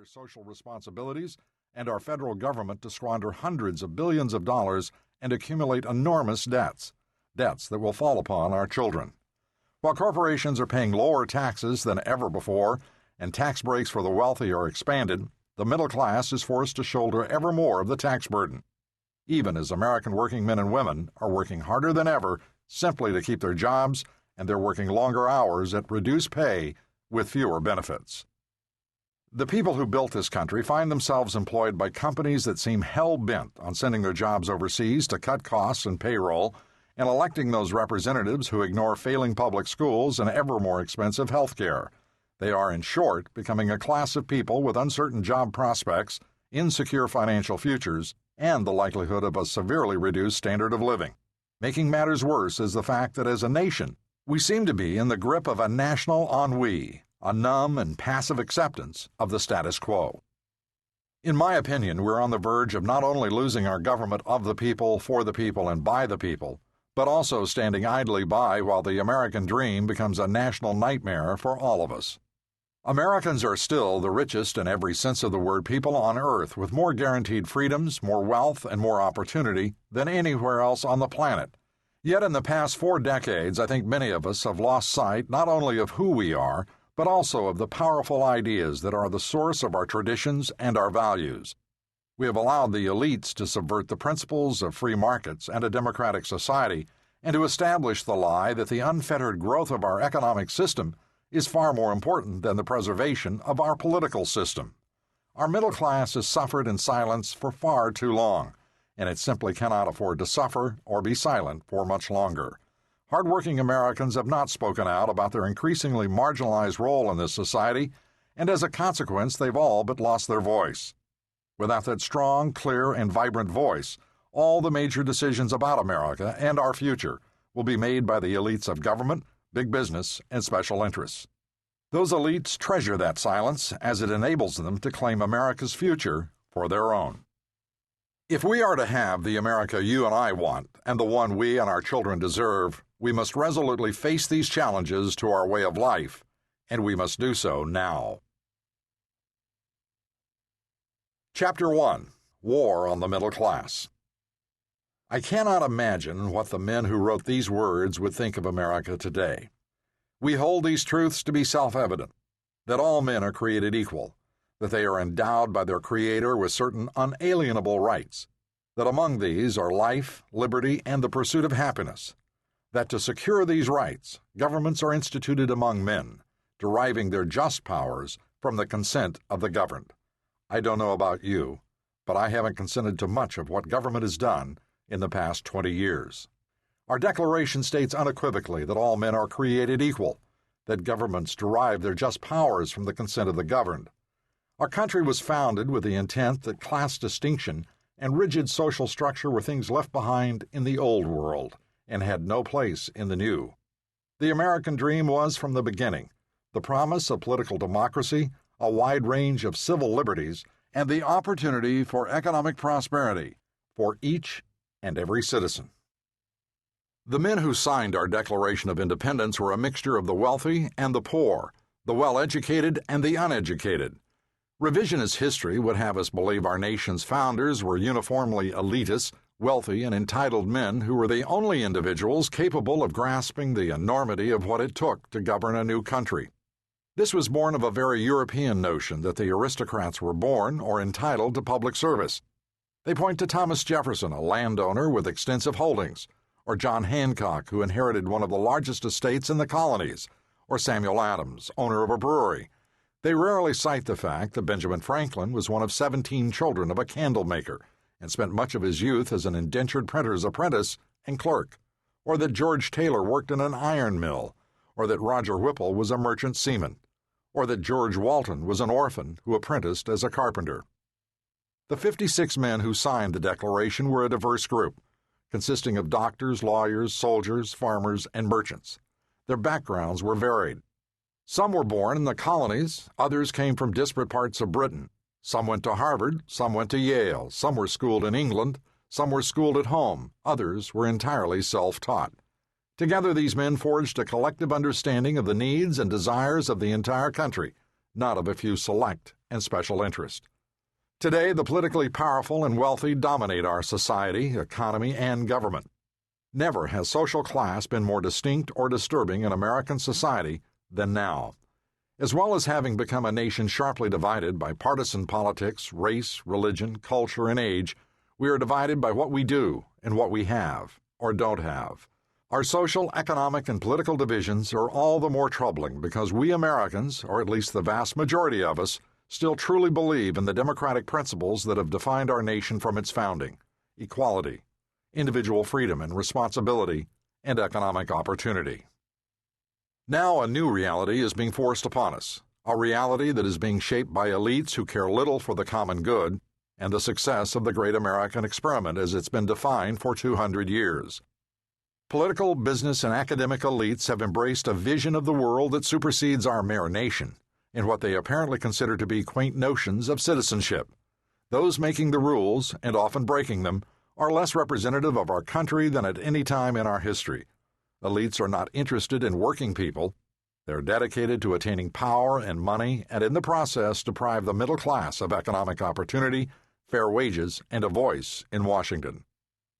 their social responsibilities and our federal government to squander hundreds of billions of dollars and accumulate enormous debts that will fall upon our children. While corporations are paying lower taxes than ever before and tax breaks for the wealthy are expanded, the middle class is forced to shoulder ever more of the tax burden, even as American working men and women are working harder than ever simply to keep their jobs, and they're working longer hours at reduced pay with fewer benefits. The people who built this country find themselves employed by companies that seem hell-bent on sending their jobs overseas to cut costs and payroll, and electing those representatives who ignore failing public schools and ever more expensive health care. They are, in short, becoming a class of people with uncertain job prospects, insecure financial futures, and the likelihood of a severely reduced standard of living. Making matters worse is the fact that as a nation, we seem to be in the grip of a national ennui, a numb and passive acceptance of the status quo. In my opinion, we're on the verge of not only losing our government of the people, for the people, and by the people, but also standing idly by while the American dream becomes a national nightmare for all of us. Americans are still the richest in every sense of the word people on earth, with more guaranteed freedoms, more wealth, and more opportunity than anywhere else on the planet. Yet in the past 4 decades, I think many of us have lost sight not only of who we are, but also of the powerful ideas that are the source of our traditions and our values. We have allowed the elites to subvert the principles of free markets and a democratic society, and to establish the lie that the unfettered growth of our economic system is far more important than the preservation of our political system. Our middle class has suffered in silence for far too long, and it simply cannot afford to suffer or be silent for much longer. Hardworking Americans have not spoken out about their increasingly marginalized role in this society, and as a consequence, they've all but lost their voice. Without that strong, clear, and vibrant voice, all the major decisions about America and our future will be made by the elites of government, big business, and special interests. Those elites treasure that silence as it enables them to claim America's future for their own. If we are to have the America you and I want, and the one we and our children deserve, we must resolutely face these challenges to our way of life, and we must do so now. Chapter 1. War on the Middle Class. I cannot imagine what the men who wrote these words would think of America today. We hold these truths to be self-evident, that all men are created equal, that they are endowed by their Creator with certain unalienable rights, that among these are life, liberty, and the pursuit of happiness, that to secure these rights, governments are instituted among men, deriving their just powers from the consent of the governed. I don't know about you, but I haven't consented to much of what government has done in the past 20 years. Our Declaration states unequivocally that all men are created equal, that governments derive their just powers from the consent of the governed. Our country was founded with the intent that class distinction and rigid social structure were things left behind in the old world and had no place in the new. The American dream was, from the beginning, the promise of political democracy, a wide range of civil liberties, and the opportunity for economic prosperity for each and every citizen. The men who signed our Declaration of Independence were a mixture of the wealthy and the poor, the well-educated and the uneducated. Revisionist history would have us believe our nation's founders were uniformly elitist, wealthy, and entitled men who were the only individuals capable of grasping the enormity of what it took to govern a new country. This was born of a very European notion that the aristocrats were born or entitled to public service. They point to Thomas Jefferson, a landowner with extensive holdings, or John Hancock, who inherited one of the largest estates in the colonies, or Samuel Adams, owner of a brewery. They rarely cite the fact that Benjamin Franklin was one of 17 children of a candle maker and spent much of his youth as an indentured printer's apprentice and clerk, or that George Taylor worked in an iron mill, or that Roger Whipple was a merchant seaman, or that George Walton was an orphan who apprenticed as a carpenter. The 56 men who signed the Declaration were a diverse group, consisting of doctors, lawyers, soldiers, farmers, and merchants. Their backgrounds were varied. Some were born in the colonies, others came from disparate parts of Britain. Some went to Harvard, some went to Yale, some were schooled in England, some were schooled at home, others were entirely self-taught. Together these men forged a collective understanding of the needs and desires of the entire country, not of a few select and special interest. Today, the politically powerful and wealthy dominate our society, economy, and government. Never has social class been more distinct or disturbing in American society than now. As well as having become a nation sharply divided by partisan politics, race, religion, culture, and age, we are divided by what we do and what we have or don't have. Our social, economic, and political divisions are all the more troubling because we Americans, or at least the vast majority of us, still truly believe in the democratic principles that have defined our nation from its founding: equality, individual freedom and responsibility, and economic opportunity. Now a new reality is being forced upon us, a reality that is being shaped by elites who care little for the common good and the success of the great American experiment as it's been defined for 200 years. Political, business, and academic elites have embraced a vision of the world that supersedes our mere nation in what they apparently consider to be quaint notions of citizenship. Those making the rules, and often breaking them, are less representative of our country than at any time in our history. Elites are not interested in working people. They're dedicated to attaining power and money, and in the process deprive the middle class of economic opportunity, fair wages, and a voice in Washington.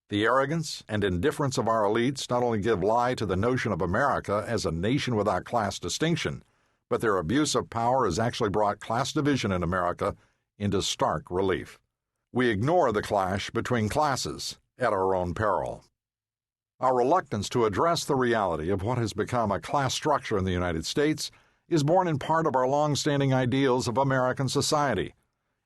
The arrogance and indifference of our elites not only give lie to the notion of America as a nation without class distinction, but their abuse of power has actually brought class division in America into stark relief. We ignore the clash between classes at our own peril. Our reluctance to address the reality of what has become a class structure in the United States is born in part of our long-standing ideals of American society.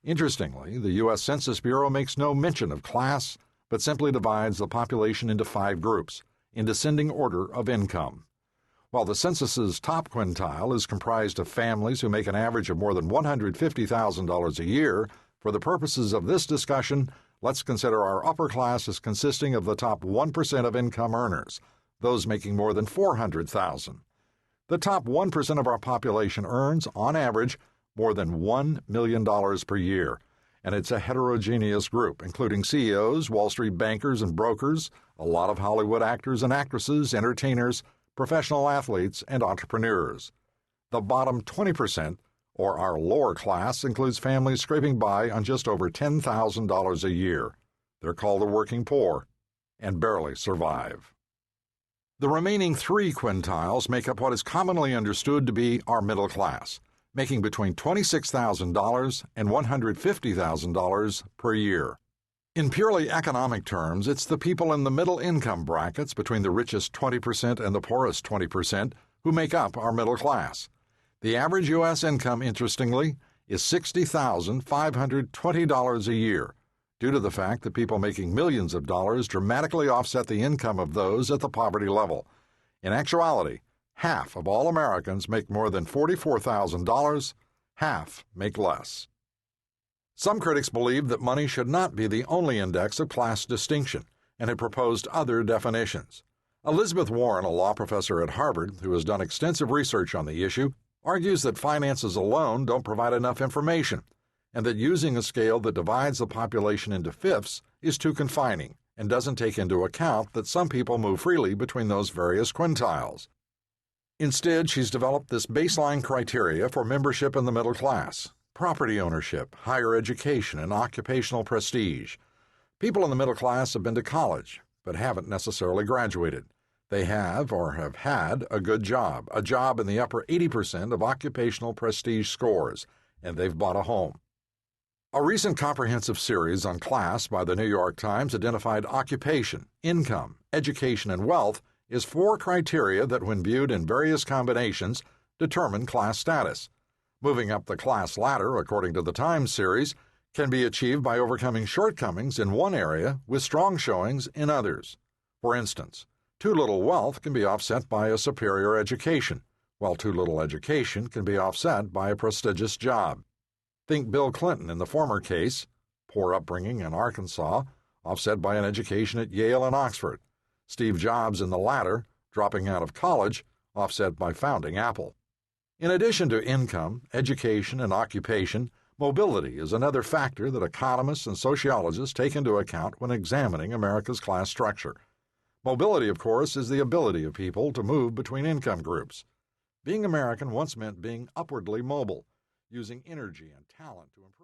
Interestingly, the U.S. Census Bureau makes no mention of class, but simply divides the population into 5 groups, in descending order of income. While the census's top quintile is comprised of families who make an average of more than $150,000 a year, for the purposes of this discussion, let's consider our upper class as consisting of the top 1% of income earners, those making more than $400,000. The top 1% of our population earns, on average, more than $1 million per year, and it's a heterogeneous group, including CEOs, Wall Street bankers and brokers, a lot of Hollywood actors and actresses, entertainers, professional athletes, and entrepreneurs. The bottom 20%, or our lower class, includes families scraping by on just over $10,000 a year. They're called the working poor and barely survive. The remaining 3 quintiles make up what is commonly understood to be our middle class, making between $26,000 and $150,000 per year. In purely economic terms, it's the people in the middle income brackets between the richest 20% and the poorest 20% who make up our middle class. The average U.S. income, interestingly, is $60,520 a year, due to the fact that people making millions of dollars dramatically offset the income of those at the poverty level. In actuality, half of all Americans make more than $44,000, half make less. Some critics believe that money should not be the only index of class distinction, and have proposed other definitions. Elizabeth Warren, a law professor at Harvard who has done extensive research on the issue, argues that finances alone don't provide enough information, and that using a scale that divides the population into fifths is too confining and doesn't take into account that some people move freely between those various quintiles. Instead, she's developed this baseline criteria for membership in the middle class: property ownership, higher education, and occupational prestige. People in the middle class have been to college, but haven't necessarily graduated. They have or have had a good job, a job in the upper 80% of occupational prestige scores, and they've bought a home. A recent comprehensive series on class by the New York Times identified occupation, income, education, and wealth as 4 criteria that, when viewed in various combinations, determine class status. Moving up the class ladder, according to the Times series, can be achieved by overcoming shortcomings in one area with strong showings in others. For instance, too little wealth can be offset by a superior education, while too little education can be offset by a prestigious job. Think Bill Clinton in the former case, poor upbringing in Arkansas, offset by an education at Yale and Oxford. Steve Jobs in the latter, dropping out of college, offset by founding Apple. In addition to income, education, and occupation, mobility is another factor that economists and sociologists take into account when examining America's class structure. Mobility, of course, is the ability of people to move between income groups. Being American once meant being upwardly mobile. using energy and talent to improve.